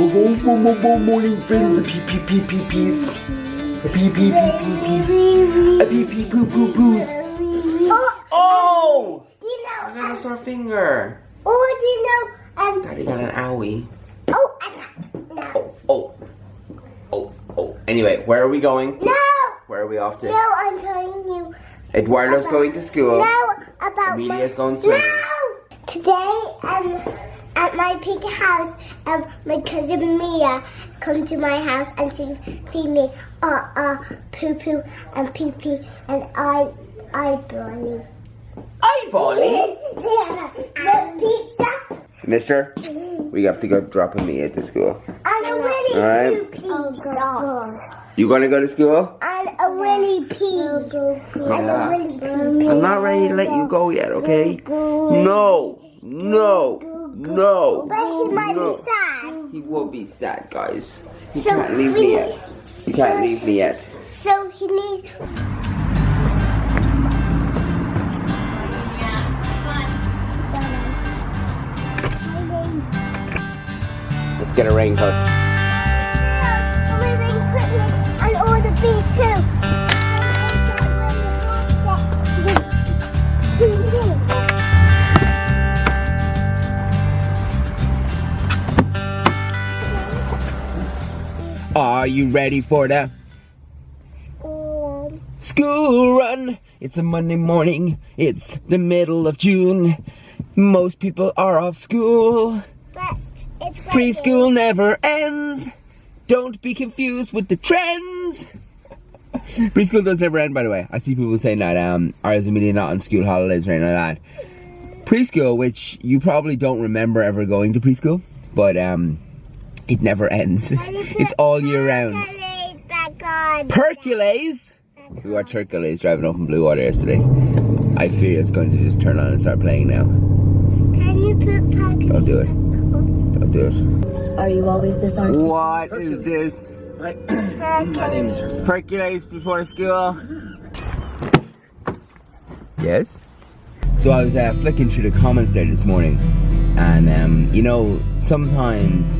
Morning friends, peas. Poos. Oh! I got a sore finger. Oh, do you know? Daddy got an owie. Oh. Anyway, where are we going? No! Where are we off to? No, I'm telling you. Eduardo's going to school. No, about Emilia's going swimming. No! Today, at my pig house, my cousin Emilia come to my house and see me, poo-poo and pee-pee and eyeballing. Eyeballing? Yeah, the pizza. Mister, we have to go drop Emilia to school. And a Willy Alright. pizza. You gonna go to school? And a Willy pea. And a Willy pea. I'm not ready to let you go yet, okay? No. But he might be sad. He will be sad, guys. He So can't leave me yet. He can't leave me yet. So he needs... Let's get a raincoat. We're in Christmas and all the bees too. Are you ready for the school run? It's a Monday morning. It's the middle of June. Most people are off school. But it's Preschool never ends. Don't be confused with the trends. Preschool does never end, by the way. I see people saying that ours Emilia not on school holidays or anything like that. Preschool, which you probably don't remember ever going to preschool, but it never ends. It's all year round. Percolates! We watched Hercules driving up in Blue Water yesterday. I fear it's going to just turn on and start playing now. Can you put Hercules? Don't do it. Don't do it. Are you always this artistic? What is this? My name is Hercules. Percolates before school. Yes? So I was flicking through the comments there this morning, and you know, sometimes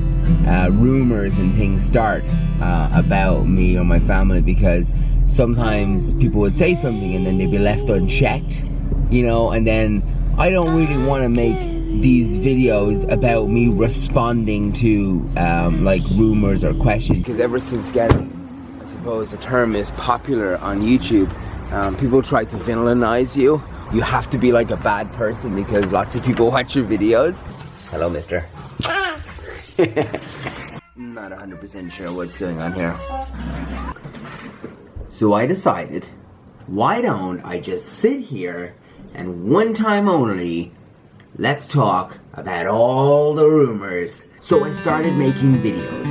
rumors and things start about me or my family because sometimes people would say something and then they'd be left unchecked, you know, and then I don't really want to make these videos about me responding to like rumors or questions, because ever since getting, I suppose, the term is popular on YouTube, people try to villainize you. You have to be like a bad person because lots of people watch your videos. Hello, mister. Not 100% sure what's going on here. So I decided, why don't I just sit here and one time only, let's talk about all the rumors. So I started making videos.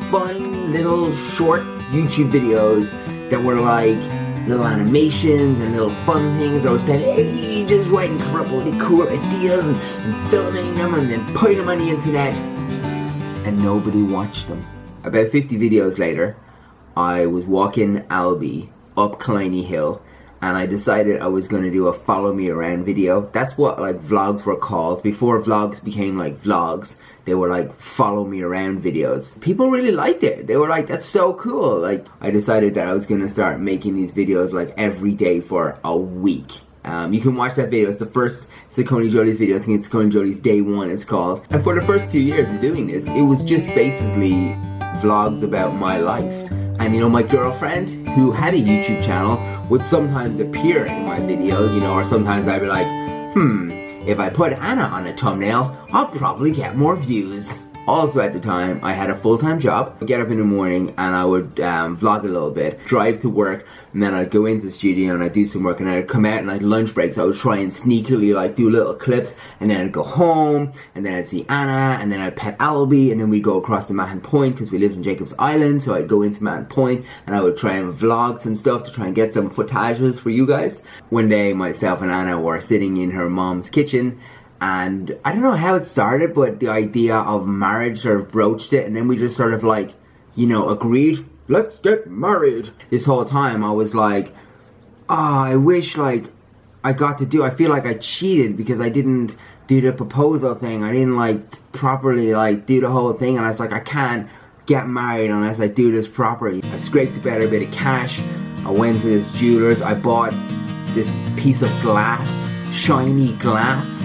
Fun little short YouTube videos that were like little animations and little fun things. I was spending ages writing, coming up with really cool ideas and filming them and then putting them on the internet. And nobody watched them. About 50 videos later, I was walking Albi up Killiney Hill, and I decided I was going to do a follow me around video. That's what like vlogs were called. Before vlogs became like vlogs, they were like follow me around videos. People really liked it. They were like, that's so cool. Like, I decided that I was going to start making these videos like every day for a week. You can watch that video. It's the first SACCONEJOLYs video. I think it's SACCONEJOLYs Day 1 it's called. And for the first few years of doing this, it was just basically vlogs about my life. And you know, my girlfriend, who had a YouTube channel, would sometimes appear in my videos, you know, or sometimes I'd be like, if I put Anna on a thumbnail, I'll probably get more views. Also at the time, I had a full-time job. I'd get up in the morning and I would vlog a little bit, drive to work, and then I'd go into the studio and I'd do some work, and I'd come out and like lunch breaks, I would try and sneakily like do little clips, and then I'd go home, and then I'd see Anna, and then I'd pet Albie, and then we'd go across to Mahon Point because we lived in Jacob's Island, so I'd go into Mahon Point and I would try and vlog some stuff to try and get some footages for you guys. One day, myself and Anna were sitting in her mom's kitchen, and I don't know how it started, but the idea of marriage sort of broached it, and then we just sort of like, you know, agreed, let's get married. This whole time I was like, I wish like I got to do, I feel like I cheated because I didn't do the proposal thing. I didn't like properly like do the whole thing, and I was like, I can't get married unless I do this properly. I scraped together a bit of cash. I went to this jeweler's. I bought this piece of glass, shiny glass.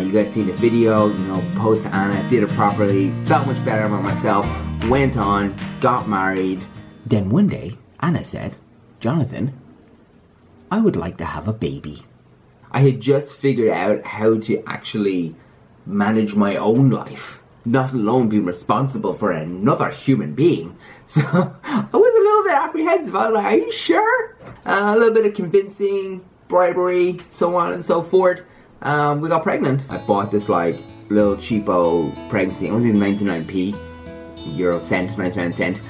You guys seen the video, you know, post to Anna, did it properly, felt much better about myself, went on, got married. Then one day, Anna said, Jonathan, I would like to have a baby. I had just figured out how to actually manage my own life, not alone being responsible for another human being. So I was a little bit apprehensive. I was like, are you sure? A little bit of convincing, bribery, so on and so forth. We got pregnant. I bought this like little cheapo pregnancy. It was even 99p, euro cent, 99 cent.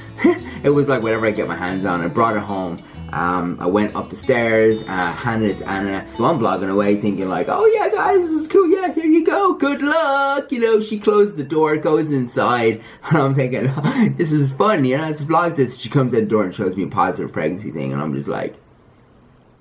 It was like whatever I get my hands on. I brought it home. I went up the stairs, handed it to Anna. So I'm blogging away thinking like, oh yeah guys, this is cool, yeah, here you go, good luck. You know, she closes the door, goes inside, and I'm thinking, oh, this is fun, you know, let's vlog this. She comes at the door and shows me a positive pregnancy thing, and I'm just like,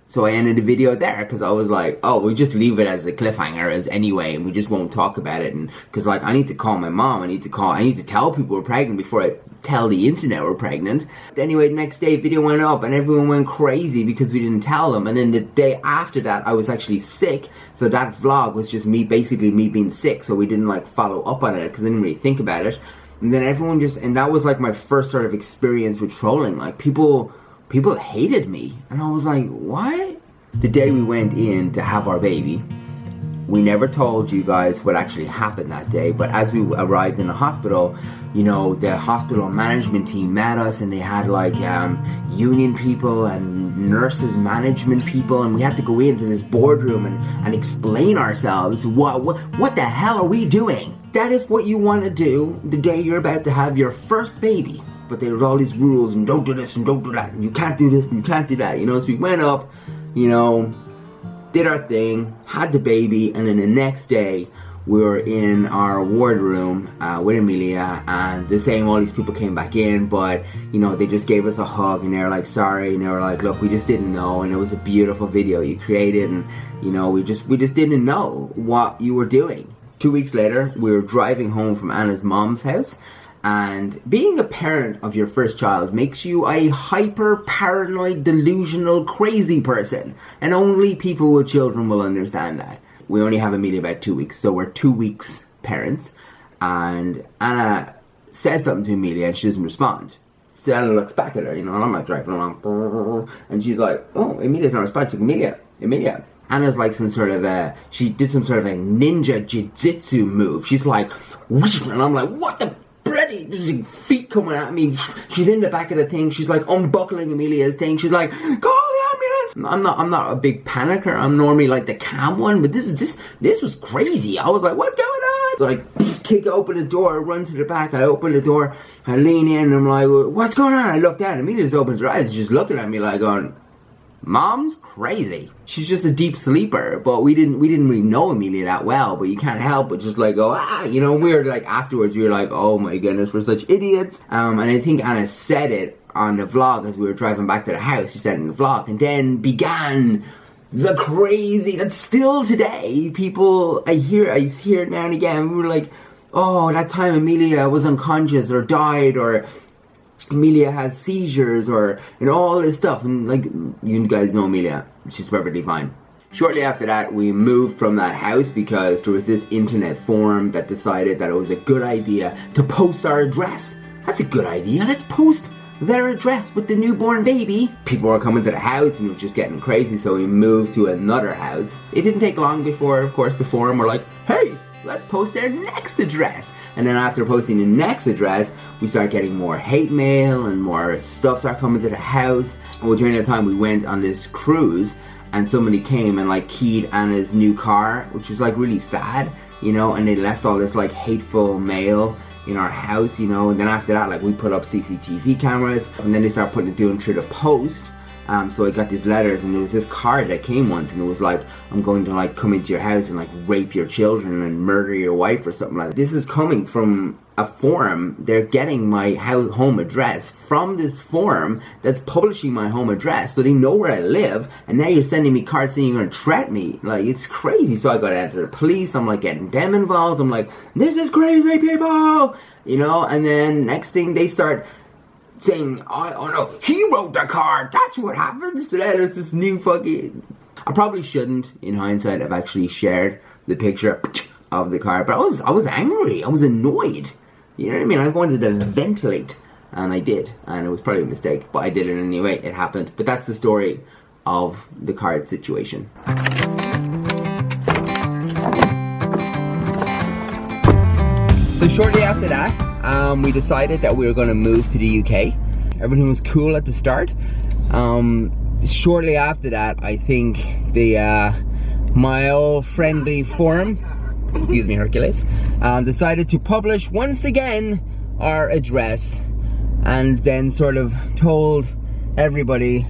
so I ended the video there, because I was like, oh, we just leave it as a cliffhanger as anyway, and we just won't talk about it. And because like I need to call my mom, I need to tell people we're pregnant before I tell the internet we're pregnant. Anyway, the next day video went up and everyone went crazy because we didn't tell them. And then the day after that I was actually sick, so that vlog was just me being sick, so we didn't like follow up on it because I didn't really think about it. And then everyone just, and that was like my first sort of experience with trolling. Like people hated me, and I was like, what? The day we went in to have our baby, we never told you guys what actually happened that day, but as we arrived in the hospital, you know, the hospital management team met us, and they had like union people and nurses management people, and we had to go into this boardroom and explain ourselves. What the hell are we doing? That is what you want to do the day you're about to have your first baby. But there was all these rules, and don't do this and don't do that, and you can't do this and you can't do that, you know. So we went up, you know, did our thing, had the baby, and then the next day we were in our ward room with Emilia, and the same, all these people came back in, but you know, they just gave us a hug, and they were like, sorry, and they were like, look, we just didn't know, and it was a beautiful video you created, and you know, we just didn't know what you were doing. 2 weeks later, we were driving home from Anna's mom's house, and being a parent of your first child makes you a hyper paranoid, delusional, crazy person, and only people with children will understand that. We only have Emilia about 2 weeks, so we're 2 weeks parents, and Anna says something to Emilia and she doesn't respond. So Anna looks back at her, you know, and I'm like driving along, and she's like, oh, Emilia's not responding. Emilia. Anna's like she did some sort of a ninja jiu-jitsu move. She's like, whoosh, and I'm like, what the bloody, there's like feet coming at me. She's in the back of the thing. She's like unbuckling Emilia's thing. She's like, call the ambulance. I'm not a big panicker. I'm normally like the calm one, but this was crazy. I was like, what's going on? So I kick open the door, run to the back. I open the door, I lean in, and I'm like, what's going on? I look down. Emilia just opens her eyes and just looking at me like going, Mom's crazy. She's just a deep sleeper, but we didn't really know Emilia that well, but you can't help but just like go, you know, we were like, afterwards we were like, oh my goodness, we're such idiots. And I think Anna said it on the vlog as we were driving back to the house. She said it in the vlog, and then began the crazy, and still today, people, I hear it now and again, we were like, oh, that time Emilia was unconscious or died, or Emilia has seizures, or and all this stuff, and like, you guys know Emilia, she's perfectly fine. Shortly after that, we moved from that house because there was this internet forum that decided that it was a good idea to post our address. That's a good idea, let's post their address with the newborn baby. People were coming to the house and it was just getting crazy, so we moved to another house. It didn't take long before, of course, the forum were like, hey, let's post their next address. And then after posting the next address, we started getting more hate mail and more stuff started coming to the house. Well, during that time we went on this cruise, and somebody came and like keyed Anna's new car, which was like really sad, you know, and they left all this like hateful mail in our house, you know. And then after that, like, we put up CCTV cameras, and then they started doing through the post. So I got these letters, and there was this card that came once, and it was like, I'm going to like come into your house and like rape your children and murder your wife or something like that. This is coming from a forum. They're getting my home address from this forum that's publishing my home address, so they know where I live, and now you're sending me cards saying you're going to threaten me. Like, it's crazy. So I got out to the police. I'm like getting them involved. I'm like, this is crazy, people, you know. And then next thing they start saying, oh no, he wrote the card, that's what happens. So there's this new fucking... I probably shouldn't, in hindsight, have actually shared the picture of the card, but I was angry, I was annoyed. You know what I mean? I wanted to ventilate, and I did, and it was probably a mistake, but I did it anyway, it happened. But that's the story of the card situation. So shortly after that, we decided that we were going to move to the UK. Everything was cool at the start. Shortly after that, I think my old friendly forum, excuse me, Hercules, decided to publish once again our address, and then sort of told everybody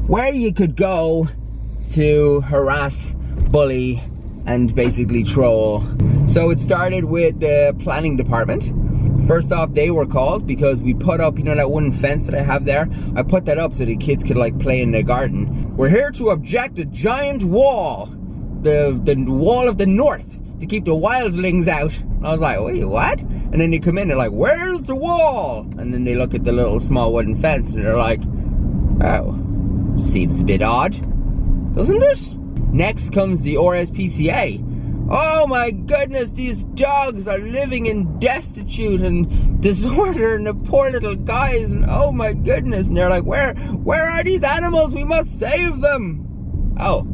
where you could go to harass, bully, and basically troll. So it started with the planning department. First off, they were called because we put up, you know, that wooden fence that I have there? I put that up so the kids could like play in their garden. We're here to object a giant wall, the wall of the north, to keep the wildlings out. And I was like, wait, what? And then they come in, they're like, where's the wall? And then they look at the little small wooden fence and they're like, oh, seems a bit odd, doesn't it? Next comes the RSPCA. Oh my goodness, these dogs are living in destitute and disorder, and the poor little guys, and oh my goodness. And they're like, where are these animals? We must save them. Oh.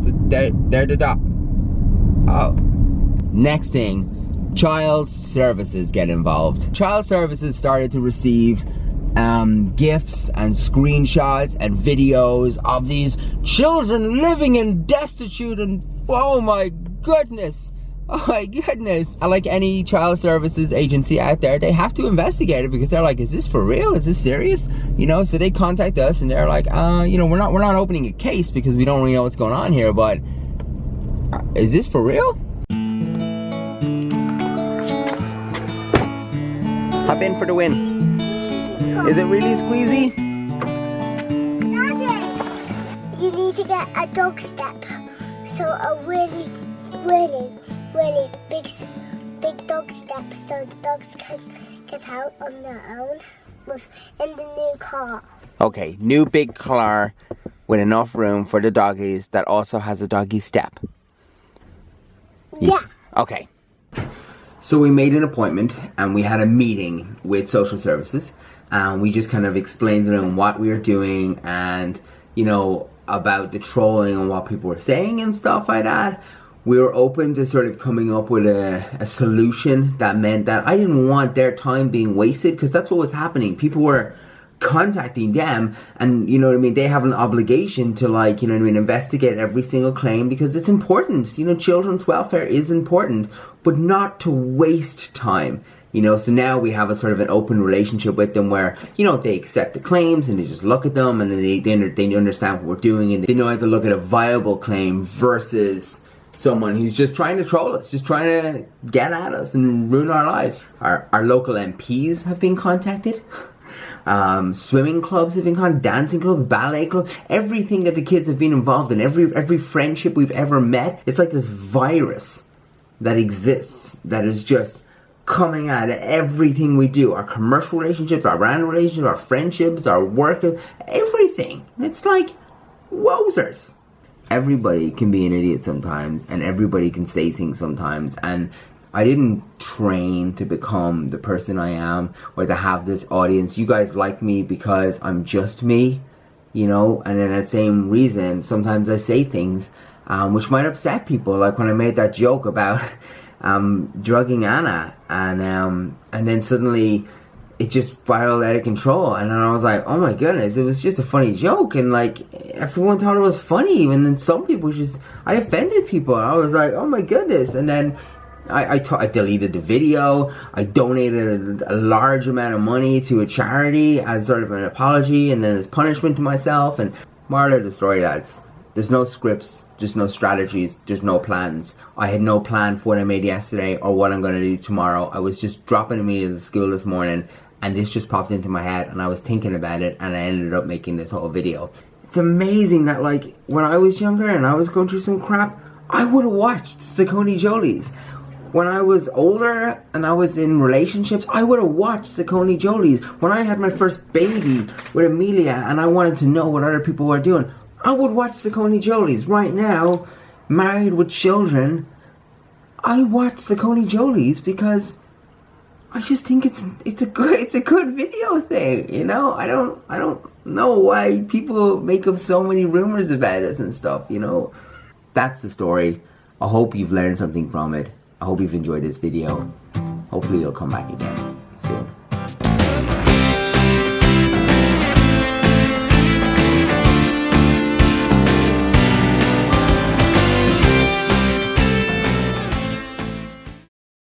So they're the dog. Oh. Next thing, child services get involved. Child services started to receive gifts and screenshots and videos of these children living in destitute, and oh my goodness, and like any child services agency out there, they have to investigate it, because they're like, is this for real? Is this serious? You know, so they contact us and they're like, you know, we're not opening a case because we don't really know what's going on here, but is this for real? Hop in for the win. Is it really squeezy? Daddy, you need to get a dog step. So a really, really, really big dog step, so the dogs can get out on their own in the new car. Okay, new big car with enough room for the doggies that also has a doggy step. Yeah. Okay. So we made an appointment and we had a meeting with social services. We just kind of explained to them what we were doing, and, you know, about the trolling and what people were saying and stuff like that. We were open to sort of coming up with a solution that meant that I didn't want their time being wasted, because that's what was happening. People were contacting them, and, you know what I mean, they have an obligation to, like, you know what I mean, investigate every single claim, because it's important. You know, children's welfare is important, but not to waste time. You know, so now we have a sort of an open relationship with them where, you know, they accept the claims and they just look at them, and then they understand what we're doing, and they know how to look at a viable claim versus someone who's just trying to troll us, just trying to get at us and ruin our lives. Our local MPs have been contacted. Swimming clubs have been contacted, dancing clubs, ballet clubs, everything that the kids have been involved in, every friendship we've ever met. It's like this virus that exists that is just coming at everything we do, our commercial relationships, our brand relationships, our friendships, our work, everything. It's like, wowzers. Everybody can be an idiot sometimes, and everybody can say things sometimes, and I didn't train to become the person I am, or to have this audience. You guys like me because I'm just me, you know, and then that same reason, sometimes I say things which might upset people, like when I made that joke about drugging Anna, and then suddenly it just spiraled out of control, and then I was like, oh my goodness, it was just a funny joke, and like everyone thought it was funny, and then some people I offended people. I was like, oh my goodness. And then I deleted the video. I donated a large amount of money to a charity as sort of an apology and then as punishment to myself. And moral of the story, lads, there's no scripts, there's no strategies, there's no plans. I had no plan for what I made yesterday or what I'm going to do tomorrow. I was just dropping Emilia to school this morning and this just popped into my head and I was thinking about it and I ended up making this whole video. It's amazing that, like, when I was younger and I was going through some crap, I would have watched SACCONEJOLYs. When I was older and I was in relationships, I would have watched SACCONEJOLYs. When I had my first baby with Emilia and I wanted to know what other people were doing, I would watch SACCONEJOLYs. Right now, married with children, I watch SACCONEJOLYs because I just think it's a good video thing, you know? I don't know why people make up so many rumors about us and stuff, you know? That's the story. I hope you've learned something from it. I hope you've enjoyed this video. Hopefully you'll come back again soon.